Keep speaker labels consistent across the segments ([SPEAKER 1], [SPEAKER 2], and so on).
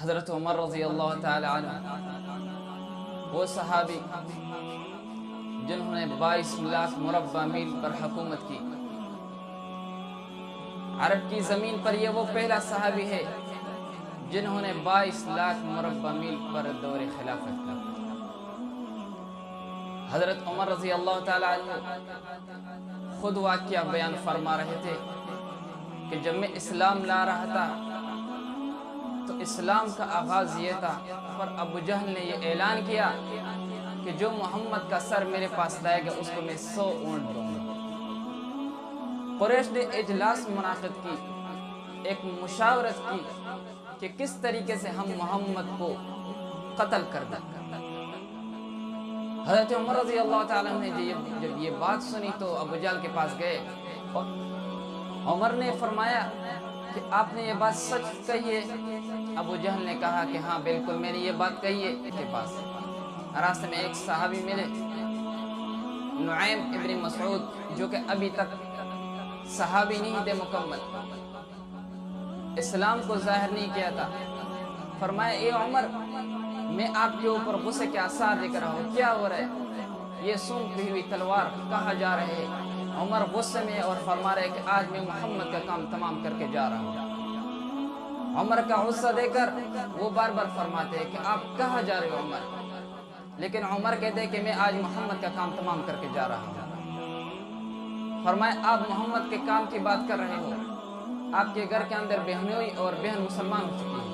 [SPEAKER 1] حضرت عمر رضی اللہ تعالی عنہ وہ صحابی جنہوں نے 22 لاکھ مربع میل پر حکومت کی. عرب کی زمین پر یہ وہ پہلا صحابی ہے جنہوں نے 22 لاکھ مربع میل پر دور خلافت کا. حضرت عمر رضی اللہ تعالی عنہ خود واقعہ بیان فرما رہے تھے کہ جب میں اسلام لا رہا تھا تو اسلام کا آغاز یہ تھا، پر ابو جہل نے یہ اعلان کیا کہ جو محمد کا سر میرے پاس لائے گا اس کو میں 100 اونٹ دوں گا. قریش نے اجلاس منعقد کی، ایک مشاورت کی کہ کس طریقے سے ہم محمد کو قتل کر دیں. حضرت عمر رضی اللہ تعالیٰ نے جب یہ بات سنی تو ابو جہل کے پاس گئے اور عمر نے فرمایا کہ آپ نے یہ بات سچ کہی ہے؟ ابو جہل نے کہا کہ ہاں بالکل میں نے یہ بات کہی ہے. کے پاس راستے میں ایک صحابی ملے، نعیم ابن مسعود، جو کہ ابھی تک صحابی نہیں تھے مکمل، اسلام کو ظاہر نہیں کیا تھا. فرمایا اے عمر، میں آپ کے اوپر غصے کے آثار دیکھ رہا ہوں، کیا ہو رہا ہے؟ یہ سونپی ہوئی تلوار کہاں جا رہے ہیں؟ عمر غصے میں اور فرما رہے کہ آج میں محمد کا کام تمام کر کے جا رہا ہوں. عمر کا غصہ دے کر وہ بار بار فرماتے ہیں کہ آپ کہاں جا رہے ہو عمر؟ لیکن عمر کہتے ہیں کہ میں آج محمد کا کام تمام کر کے جا رہا ہوں. فرمایا آپ محمد کے کام کی بات کر رہے ہو، آپ کے گھر کے اندر بہنوئی اور بہن مسلمان ہو چکی ہے.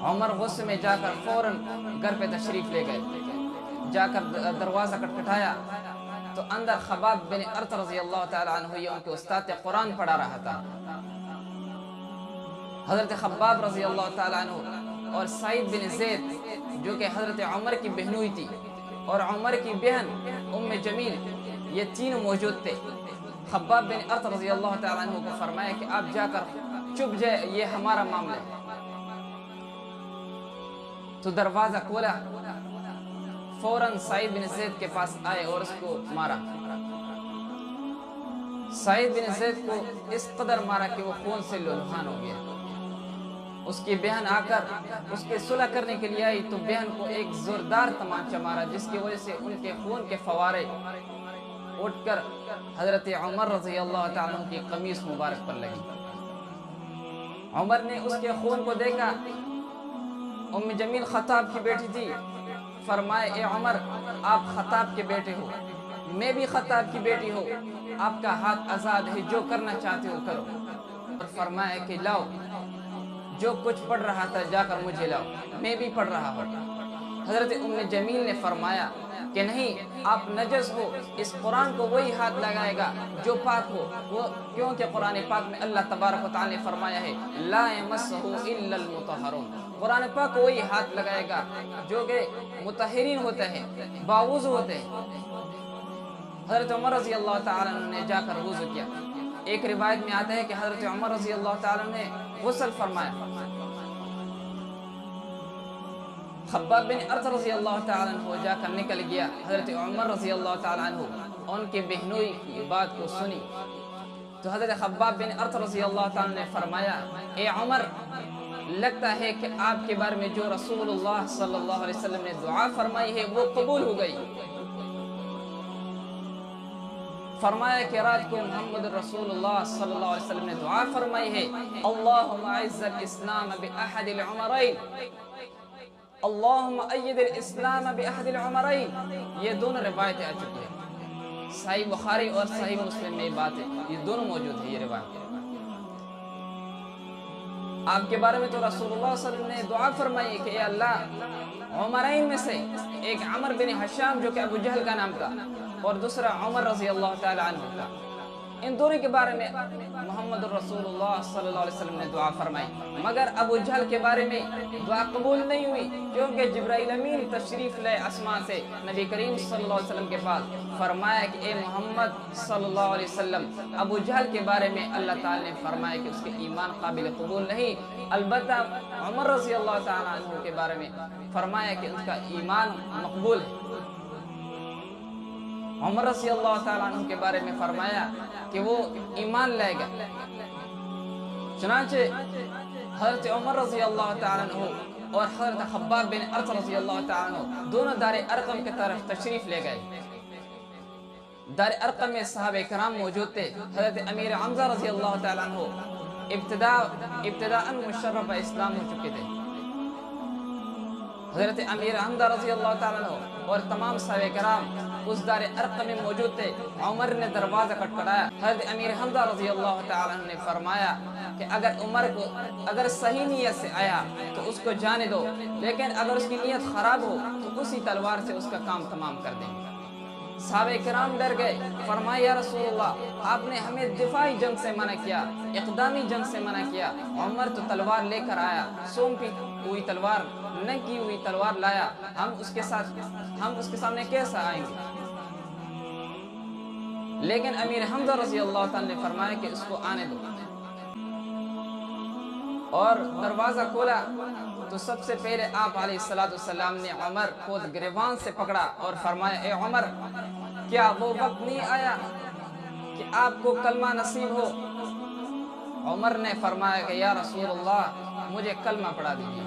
[SPEAKER 1] عمر غصے میں جا کر فوراً گھر پہ تشریف لے گئے. جا کر دروازہ کٹکھٹایا تو اندر خباب بن ارت رضی اللہ تعالیٰ عنہ یہ ان کے استاد قرآن پڑھا رہا تھا. حضرت خباب رضی اللہ تعالیٰ عنہ اور سعید بن زید جو کہ حضرت عمر کی بہنوئی تھی اور عمر کی بہن ام جمیل، یہ تینوں موجود تھے. خباب بن ارت رضی اللہ تعالیٰ عنہ کو فرمایا کہ آپ جا کر چپ جائے، یہ ہمارا معاملہ ہے. تو دروازہ کھولا، فوراً سعید بن زید کے پاس آئے اور اس کو مارا. سعید بن زید کو اس قدر مارا کہ وہ خون سے لہلہان ہو گیا. اس کی بہن آ کر اس کے صلح کرنے کے لیے آئی تو بہن کو ایک زوردار تمانچہ مارا، جس کی وجہ سے ان کے خون کے فوارے اٹھ کر حضرت عمر رضی اللہ تعالیٰ عنہ کی قمیص مبارک پر لگی. عمر نے اس کے خون کو دیکھا. ام جمیل خطاب کی بیٹی تھی. فرمائے اے عمر، آپ خطاب کے بیٹے ہو، میں بھی خطاب کی بیٹی ہو، آپ کا ہاتھ آزاد ہے، جو کرنا چاہتے ہو کرو. اور فرمایا کہ لاؤ جو کچھ پڑھ رہا تھا جا کر مجھے لاؤ، میں بھی پڑھ رہا ہوں. حضرت ام جمیل نے فرمایا کہ نہیں، آپ نجس ہو، اس قرآن کو وہی ہاتھ لگائے گا جو پاک ہو. وہ کیونکہ قرآن پاک میں اللہ تبارک و تعالی نے فرمایا ہے لا یمسہ الا المطہرون، قرآن پاک کو وہی ہاتھ لگائے گا جو کہ مطہرین ہوتے ہیں، باوضو ہوتے ہیں. حضرت عمر رضی اللہ تعالیٰ عنہ نے جا کر وضو کیا. ایک روایت میں آتا ہے کہ حضرت عمر رضی اللہ تعالیٰ نے غسل فرمایا. خباب بن ارت رضی اللہ تعالیٰ عنہ جا کر نکل گیا. حضرت عمر رضی اللہ تعالیٰ عنہ ان کے بہنوئی کی بات کو سنی تو حضرت خباب بن ارت رضی اللہ تعالیٰ نے فرمایا اے عمر، لگتا ہے کہ آپ کے بارے میں جو رسول اللہ صلی اللہ علیہ وسلم نے دعا فرمائی ہے وہ قبول ہو گئی. فرمایا کہ رات کو محمد رسول اللہ صلی اللہ علیہ وسلم نے دعا فرمائی ہے اللہم اعز الاسلام باحد العمرین، اللہم اید الاسلام باحد العمرین. یہ دونوں روایتیں آ چکی ہیں، صحیح بخاری اور صحیح مسلم میں بات ہے، یہ دونوں موجود ہیں. یہ روایت آپ کے بارے میں تو رسول اللہ صلی اللہ علیہ وسلم نے دعا فرمائی کہ اے اللہ، عمرین میں سے ایک عمر بن حشام جو کہ ابو جہل کا نام تھا اور دوسرا عمر رضی اللہ تعالی عنہ کا، ان دونوں کے بارے میں محمد رسول اللہ صلی اللہ علیہ وسلم نے دعا فرمائی. مگر ابو جہل کے بارے میں دعا قبول نہیں ہوئی کیونکہ جبرائیل امین تشریف لائے آسمان سے نبی کریم صلی اللہ علیہ وسلم کے پاس. فرمایا کہ اے محمد صلی اللہ علیہ وسلم، ابو جہل کے بارے میں اللہ تعالی نے فرمایا کہ اس کے ایمان قابل قبول نہیں، البتہ عمر رضی اللہ تعالی عنہ کے بارے میں فرمایا کہ اس کا ایمان مقبول ہے. عمر رضی اللہ تعالیٰ عنہ کے بارے میں فرمایا کہ وہ ایمان لائے گا. چنانچہ حضرت عمر رضی اللہ تعالیٰ عنہ اور حضرت خباب بن ارت رضی اللہ تعالیٰ عنہ دونوں دار ارقم کی طرف تشریف لے گئے۔ دار ارقم میں صحابہ کرام موجود تھے۔ حضرت امیر حمزہ رضی اللہ تعالیٰ عنہ ابتداء مشرف اسلام ہو چکے تھے۔ حضرت امیر حمزہ رضی اللہ تعالیٰ عنہ اور تمام صحابہ کرام اس دار ارقم میں موجود تھے۔ عمر نے دروازہ کھٹکھٹایا۔ حضرت امیر حمزہ رضی اللہ تعالیٰ عنہ نے فرمایا کہ اگر صحیح نیت سے آیا تو اس کو جانے دو، لیکن اگر اس کی نیت خراب ہو تو اسی تلوار سے اس کا کام تمام کر دیں گے۔ صحابہ کرام ڈر گئے، فرمایا یا رسول اللہ آپ نے ہمیں دفاعی جنگ سے منع کیا، اقدامی جنگ سے منع کیا۔ عمر تو تلوار لے کر آیا، سونپی ہوئی تلوار، ننگی ہوئی تلوار لایا، ہم اس کے سامنے کیسا آئیں گے؟ لیکن امیر حمزہ رضی اللہ تعالیٰ نے فرمایا کہ اس کو آنے دو، اور دروازہ کھولا تو سب سے پہلے آپ علیہ السلام نے عمر کو گریبان سے پکڑا اور فرمایا اے عمر، کیا وہ وقت نہیں آیا کہ آپ کو کلمہ نصیب ہو؟ عمر نے فرمایا کہ یا رسول اللہ مجھے کلمہ پڑھا دیجیے۔